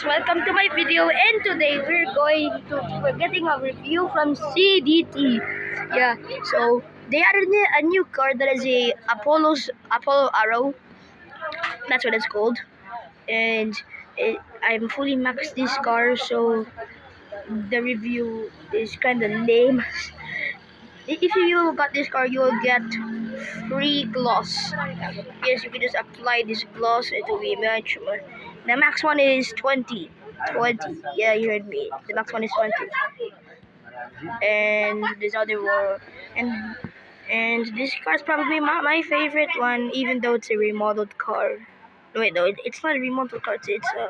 welcome to my video, and today we're getting a review from CDT. Yeah, so they added a new car that is a Apollo Arrow. That's what it's called, and I'm fully maxed this car, so the review is kind of lame. If you got this car, you will get free gloss. Yes, you can just apply this gloss. It will be much more. The max one is 20. 20. Yeah, you heard me. The max one is 20. And this other one, and this car is probably my favorite one, even though it's a remodeled car. Wait, no, it's not a remodeled car. It's a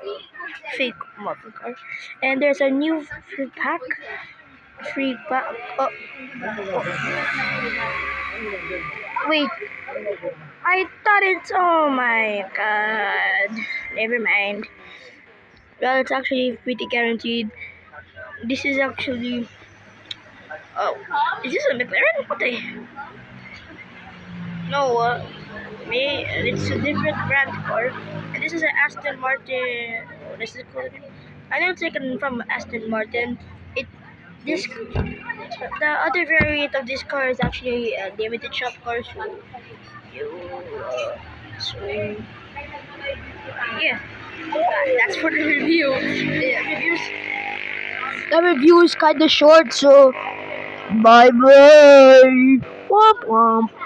fake model car. And there's a new free pack. Oh, wait. I thought it's. Oh my god. Never mind. Well, it's actually pretty guaranteed. This is actually. Oh, is this a McLaren? What the? No, it's a different brand car. And this is an Aston Martin. What is it called? I know it's taken from Aston Martin. The other variant of this car is actually a limited shop car. So yeah, that's for the review. The review is kind of short, so bye bye. Womp womp.